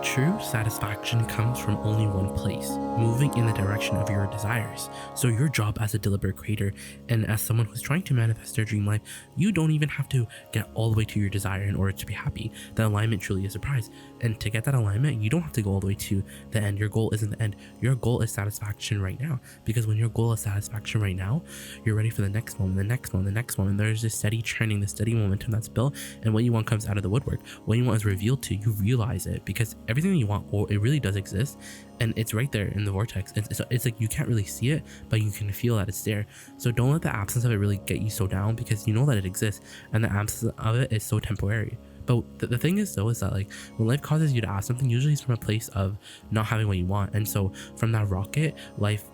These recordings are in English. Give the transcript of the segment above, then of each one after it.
True satisfaction comes from only one place, moving in the direction of your desires. So your job as a deliberate creator and as someone who's trying to manifest their dream life, you don't even have to get all the way to your desire in order to be happy. The alignment truly is a prize. And to get that alignment, you don't have to go all the way to the end. Your goal isn't the end. Your goal is satisfaction right now. Because when your goal is satisfaction right now, you're ready for the next moment, the next one, the next one. And there's this steady trending, this steady momentum that's built. And what you want comes out of the woodwork. What you want is revealed to you, realize it, because everything that you want, or it really does exist, and it's right there in the vortex. It's like you can't really see it, but you can feel that it's there. So don't let the absence of it really get you so down, because you know that it exists, and the absence of it is so temporary. But the thing is though, is that like when life causes you to ask something, usually it's from a place of not having what you want. And so from that rocket, life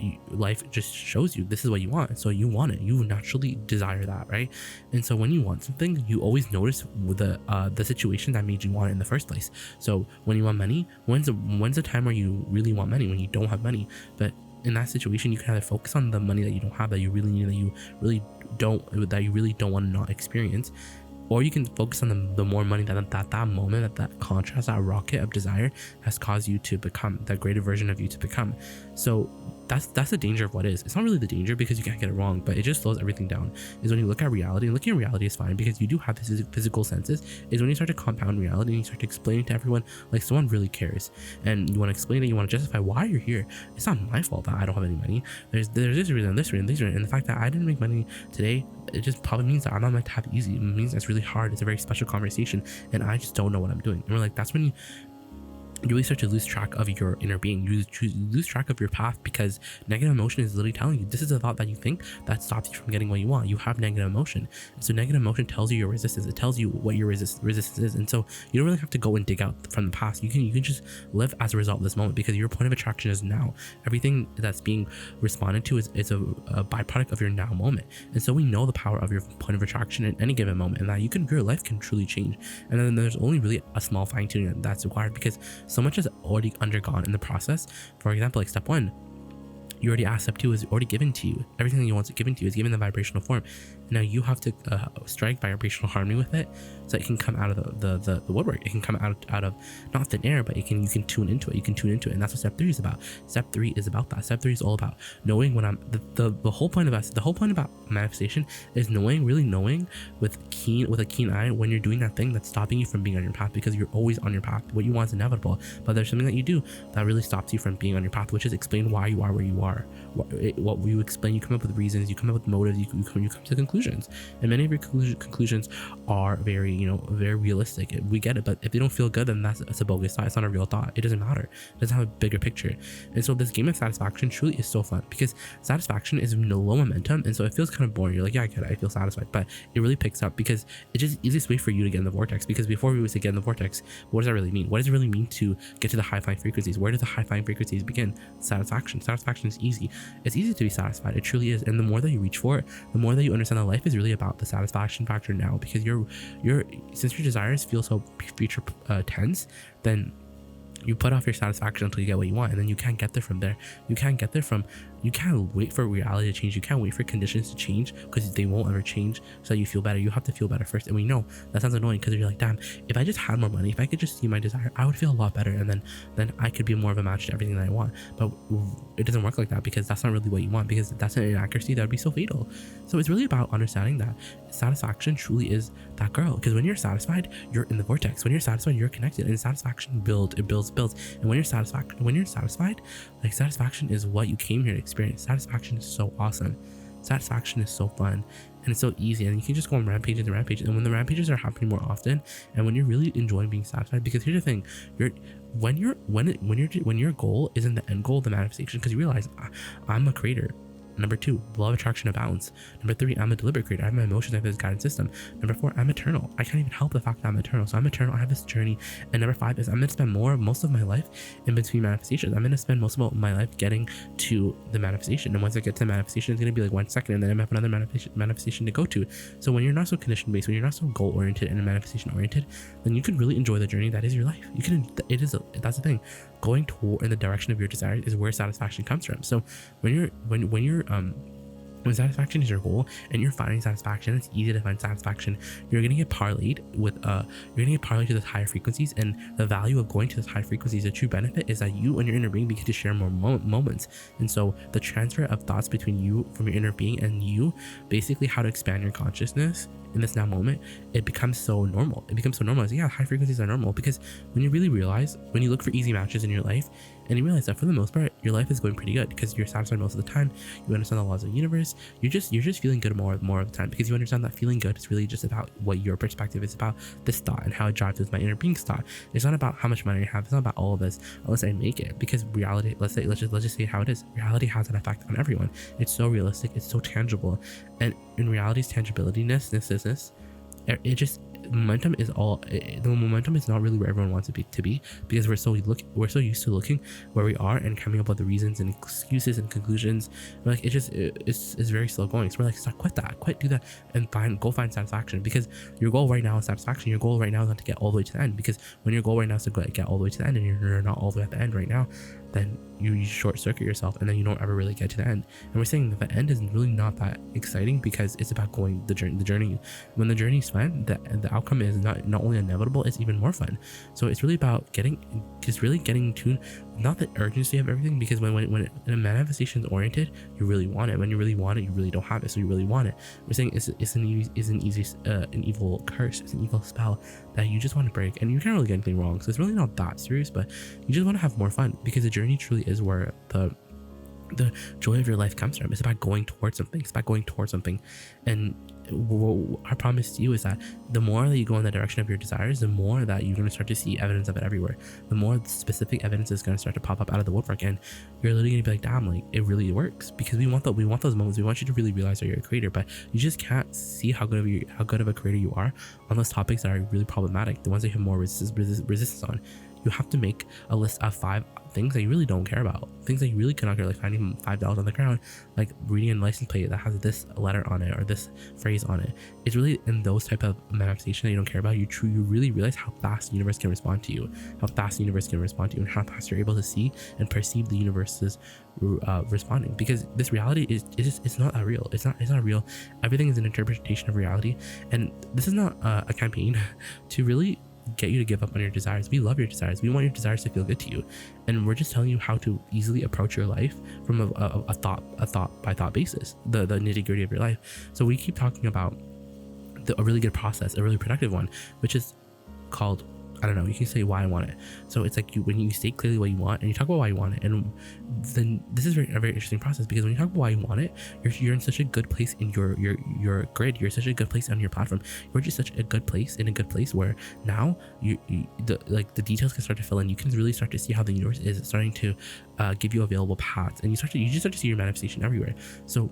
just shows you this is what you want. And so you want it. You naturally desire that, right? And so when you want something, you always notice the situation that made you want it in the first place. So when you want money, when's the time where you really want money? When you don't have money. But in that situation, you can either focus on the money that you don't have, that you really need, that you really don't want to not experience, or you can focus on the more money that moment, that contrast, that rocket of desire has caused you to become, that greater version of you to become. So that's the danger of what is. It's not really the danger because you can't get it wrong, but it just slows everything down. Is when you look at reality, and looking at reality is fine because you do have physical senses, is when you start to compound reality and you start to explain it to everyone like someone really cares, and you want to explain it, you want to justify why you're here. It's not my fault that I don't have any money. There's this reason, this reason, this reason, and the fact that I didn't make money today, it just probably means that I'm not meant to have it easy. It means it's really hard. It's a very special conversation, and I just don't know what I'm doing. And we're like, that's when you really start to lose track of your inner being. You lose track of your path, because negative emotion is literally telling you this is a thought that you think that stops you from getting what you want. You have negative emotion, and so negative emotion tells you your resistance. It tells you what your resistance is, and so you don't really have to go and dig out from the past. You can just live as a result of this moment, because your point of attraction is now. Everything that's being responded to is a byproduct of your now moment. And so we know the power of your point of attraction at any given moment, and that your life can truly change. And then there's only really a small fine-tuning that's required, because so much is already undergone in the process. For example, like step 1, you already asked. Step 2 is already given to you. Everything that you want is given to you, is given in the vibrational form. Now you have to strike vibrational harmony with it, so it can come out of the woodwork. It can come out of not thin air, but you can tune into it. You can tune into it, and that's what step 3 is about. Step 3 is about that. Step 3 is all about knowing when I'm the whole point about manifestation is really knowing with a keen eye when you're doing that thing that's stopping you from being on your path, because you're always on your path. What you want is inevitable, but there's something that you do that really stops you from being on your path, which is explain why you are where you are. What you explain, you come up with reasons, you come up with motives, you come to conclusions, and many of your conclusions are very very realistic. We get it, but if they don't feel good, then that's a bogus thought. It's not a real thought. It doesn't matter. It doesn't have a bigger picture. And so this game of satisfaction truly is so fun, because satisfaction is low momentum, and so it feels kind of boring. You're like, yeah, I get it, I feel satisfied, but it really picks up, because it's just the easiest way for you to get in the vortex. Because before we would say get in the vortex, what does that really mean? What does it really mean to get to the high flying frequencies? Where do the high flying frequencies begin? Satisfaction is easy. It's easy to be satisfied. It truly is. And the more that you reach for it, the more that you understand that life is really about the satisfaction factor now, because since your desires feel so future tense, then you put off your satisfaction until you get what you want, and then you can't get there from there. You can't wait for reality to change. You can't wait for conditions to change, because they won't ever change, so that you feel better. You have to feel better first. And we know that sounds annoying, because you're like, damn, if I just had more money, if I could just see my desire, I would feel a lot better, and then I could be more of a match to everything that I want. But it doesn't work like that, because that's not really what you want, because that's an inaccuracy that would be so fatal. So it's really about understanding that satisfaction truly is that girl, because when you're satisfied, you're in the vortex. When you're satisfied, you're connected, and satisfaction builds. And when you're satisfied, like, satisfaction is what you came here to experience. Satisfaction is so awesome. Satisfaction is so fun, and it's so easy, and you can just go on rampages and rampages. And when the rampages are happening more often, and when you're really enjoying being satisfied, because here's the thing, when your goal isn't the end goal, the manifestation, because you realize I'm a creator. Number 2, the law of attraction abounds. Number 3, I'm a deliberate creator. I have my emotions, I have this guidance system. Number 4, I'm eternal. I can't even help the fact that I'm eternal. So I'm eternal, I have this journey. And number 5 is I'm going to spend most of my life in between manifestations. I'm going to spend most of my life getting to the manifestation. And once I get to the manifestation, it's going to be like 1 second, and then I have another manifestation to go to. So when you're not so condition based, when you're not so goal oriented and manifestation oriented, then you can really enjoy the journey that is your life. That's the thing. Going in the direction of your desires is where satisfaction comes from. So when you're When satisfaction is your goal and you're finding satisfaction, it's easy to find satisfaction. You're gonna get parlayed with to those higher frequencies, and the value of going to those high frequencies, the true benefit is that you and your inner being begin to share more moments. And so the transfer of thoughts between you from your inner being and you, basically how to expand your consciousness in this now moment, it becomes so normal. It becomes so normal. It's like, yeah, high frequencies are normal, because when you really realize, when you look for easy matches in your life and you realize that for the most part your life is going pretty good because you're satisfied most of the time, you understand the laws of the universe, you're just feeling good more of the time, because you understand that feeling good is really just about what your perspective is about this thought and how it drives with my inner being's thought. It's not about how much money I have, it's not about all of this unless I make it, because reality, let's just say how it is, reality has an effect on everyone. It's so realistic, it's so tangible, and in reality's tangibility-ness, it just, momentum is all, the momentum is not really where everyone wants it to be, because we're so used to looking where we are and coming up with the reasons and excuses and conclusions. Like, it's very slow going. So we're like, stop, quit do that, and go find satisfaction, because your goal right now is satisfaction. Your goal right now is not to get all the way to the end, because when your goal right now is to get all the way to the end and you're not all the way at the end right now, then you short circuit yourself, and then you don't ever really get to the end. And we're saying that the end is really not that exciting, because it's about going the journey. When the journey is fun, the outcome is not only inevitable, it's even more fun. So it's really about getting tuned, not the urgency of everything, because when a manifestation is oriented, you really want it. When you really want it, you really don't have it, so you really want it. We're saying it's an evil curse, it's an evil spell that you just want to break, and you can't really get anything wrong. So it's really not that serious, but you just want to have more fun, because the journey truly is where the joy of your life comes from. It's about going towards something. And our promise to you is that the more that you go in the direction of your desires, the more that you're going to start to see evidence of it everywhere. The more specific evidence is going to start to pop up out of the woodwork, and you're literally going to be like, damn, like, it really works. Because we want those moments. We want you to really realize that you're a creator, but you just can't see how good of a creator you are on those topics that are really problematic, the ones that you have more resistance on. You have to make a list of 5 things that you really don't care about, things that you really cannot care, like finding $5 on the ground, like reading a license plate that has this letter on it or this phrase on it. It's really in those type of manifestation that you don't care about, you really realize how fast the universe can respond to you, and how fast you're able to see and perceive the universe's responding. Because this reality it's not real. It's not real. Everything is an interpretation of reality, and this is not a campaign to really get you to give up on your desires. We love your desires. We want your desires to feel good to you, and we're just telling you how to easily approach your life from a thought by thought basis, the nitty-gritty of your life. So we keep talking about a really good process, a really productive one, which is called, I don't know, you can say why I want it. So it's like when you state clearly what you want and you talk about why you want it, and then this is a very interesting process, because when you talk about why you want it, you're in such a good place in your grid, you're such a good place on your platform, you're just such a good place where now the details can start to fill in. You can really start to see how the universe is starting to give you available paths, and you just start to see your manifestation everywhere. So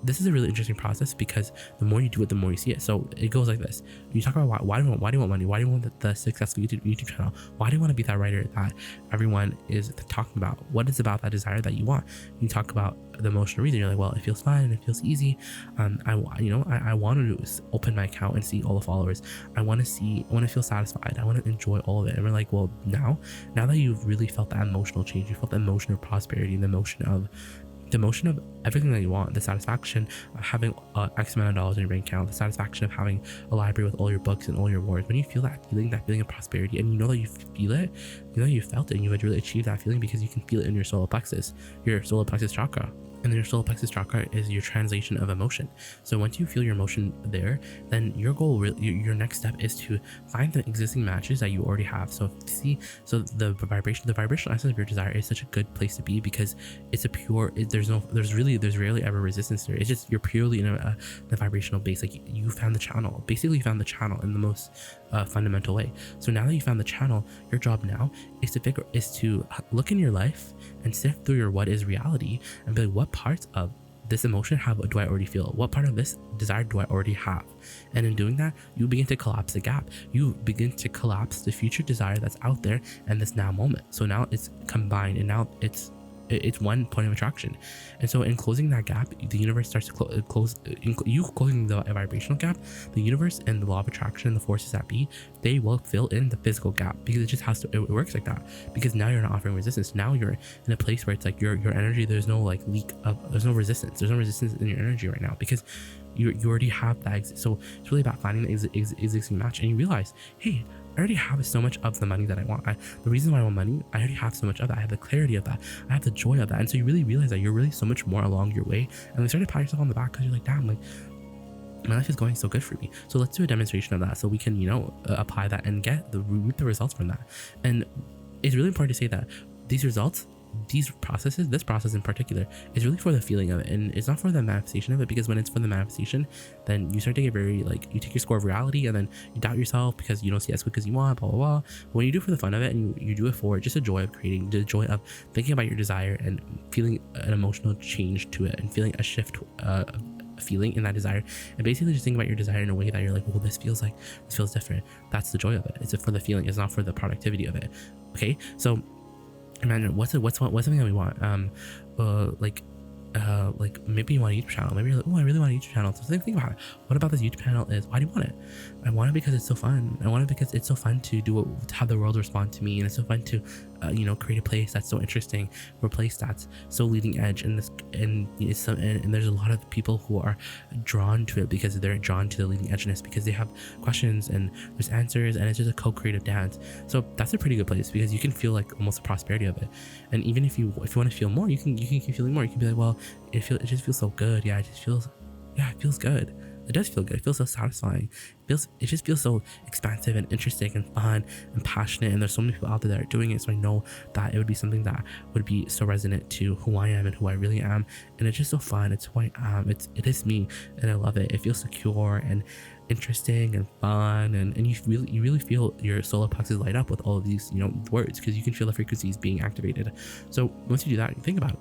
this is a really interesting process, because the more you do it, the more you see it. So it goes like this. You talk about why do you want money? Why do you want the successful YouTube channel? Why do you want to be that writer that everyone is talking about? What is about that desire that you want? You talk about the emotional reason. You're like, well, it feels fun and it feels easy. I want to open my account and see all the followers. I want to feel satisfied. I want to enjoy all of it. And we're like, well, now that you've really felt that emotional change, you felt the emotion of prosperity, the emotion of everything that you want, the satisfaction of having X amount of dollars in your bank account, the satisfaction of having a library with all your books and all your awards. When you feel that feeling of prosperity, and you know that you feel it, you know you felt it, and you would really achieve that feeling because you can feel it in your solar plexus chakra. And then your solar plexus chakra is your translation of emotion. So once you feel your emotion there, then your goal, your next step is to find the existing matches that you already have. So the vibrational essence of your desire is such a good place to be, because it's a pure, there's rarely ever resistance there. It's just, you're purely in the vibrational base. Like you found the channel, basically you found the channel in the most fundamental way. So now that you found the channel, your job now is to look in your life and sift through your what is reality and be like, what parts of this emotion do I already feel? What part of this desire do I already have? And in doing that, you begin to collapse the gap. You begin to collapse the future desire that's out there and this now moment. So now it's combined, and now it's it's one point of attraction. And so in closing that gap, the universe starts to close. You closing the vibrational gap, the universe and the law of attraction and the forces that be, they will fill in the physical gap, because it just has to, it works like that. Because now you're not offering resistance. Now you're in a place where it's like your energy, there's no like leak of, there's no resistance in your energy right now, because you already have that. So it's really about finding the existing match, and you realize, hey, I already have so much of the money that I want. The reason why I want money, I already have so much of that. I have the clarity of that. I have the joy of that. And so you really realize that you're really so much more along your way. And you start to pat yourself on the back, because you're like, damn, like my life is going so good for me. So let's do a demonstration of that, so we can, you know, apply that and reap the results from that. And it's really important to say that these results, these processes, this process in particular, is really for the feeling of it, and it's not for the manifestation of it. Because when it's for the manifestation, then you start to get very like, you take your score of reality, and then you doubt yourself because you don't see as quick as you want, blah blah blah. But when you do it for the fun of it, and you do it for just the joy of creating, the joy of thinking about your desire and feeling an emotional change to it, and feeling a shift, feeling in that desire, and basically just think about your desire in a way that you're like, well, this feels different. That's the joy of it. It's for the feeling. It's not for the productivity of it. Okay, so imagine what's something that we want. Like maybe you want a YouTube channel. Maybe you're like, oh, I really want a YouTube channel. So think about it. What about this YouTube channel is, why do you want it? I want it because it's so fun. I want it because it's so fun to do to have the world respond to me, and it's so fun to you know, create a place that's so interesting, or a place that's so leading edge, and there's a lot of people who are drawn to it because they're drawn to the leading edgeness, because they have questions and there's answers, and it's just a co-creative dance. So that's a pretty good place, because you can feel like almost the prosperity of it. And even if you want to feel more, you can keep feeling more. You can be like, well, it just feels so good. Yeah, it feels good. It does feel good. It feels so satisfying. It just feels so expansive and interesting and fun and passionate. And there's so many people out there that are doing it. So I know that it would be something that would be so resonant to who I am and who I really am. And it's just so fun. It's who I am. It is me, and I love it. It feels secure and interesting and fun, and you really feel your solar plexus light up with all of these, you know, words, because you can feel the frequencies being activated. So once you do that, you think about it.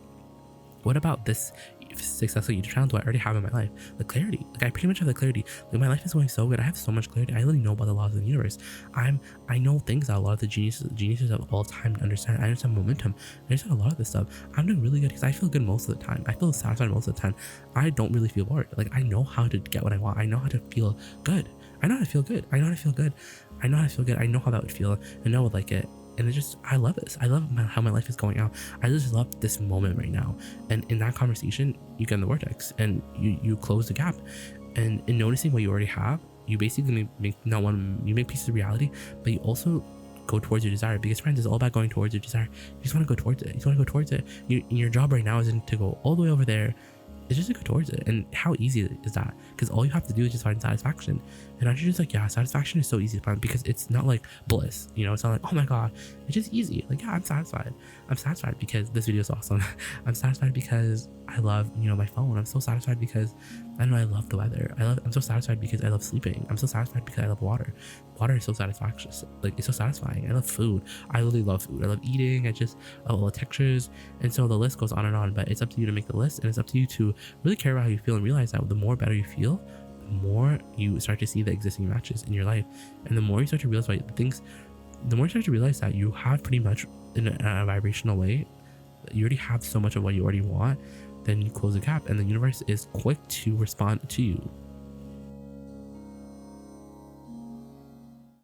What about this successful YouTube channel do I already have in my life? The clarity. Like, I pretty much have the clarity. Like, my life is going so good. I have so much clarity. I really know about the laws of the universe. I know things that a lot of the geniuses of all time understand. I understand momentum. I understand a lot of this stuff. I'm doing really good because I feel good most of the time. I feel satisfied most of the time. I don't really feel bored. Like, I know how to get what I want. I know how to feel good. I know how to feel good. I know how to feel good. I know how to feel good. I know how that would feel. I know I would like it. And it just, I love this. I love how my life is going out. I just love this moment right now. And in that conversation, you get in the vortex, and you close the gap. And in noticing what you already have, you basically make pieces of reality, but you also go towards your desire. Because friends, it's all about going towards your desire. You just want to go towards it. Your job right now isn't to go all the way over there. It's just to go towards it. And how easy is that? Because all you have to do is just find satisfaction. And aren't you just like, yeah, satisfaction is so easy to find, because it's not like bliss, you know? It's not like, oh my god, it's just easy. Like, yeah, I'm satisfied because this video is awesome. I'm satisfied because I love, you know, my phone. I'm so satisfied because I know I love the weather. I'm so satisfied because I love sleeping. I'm so satisfied because I love water. Water is so satisfying. Like, it's so satisfying. I love food. I really love food. I love eating. I love all the textures. And so the list goes on and on, but it's up to you to make the list, and it's up to you to really care about how you feel, and realize that the more better you feel, the more you start to see the existing matches in your life. And the more you start to realize that you have pretty much, in a vibrational way, you already have so much of what you already want, then you close the gap, and the universe is quick to respond to you.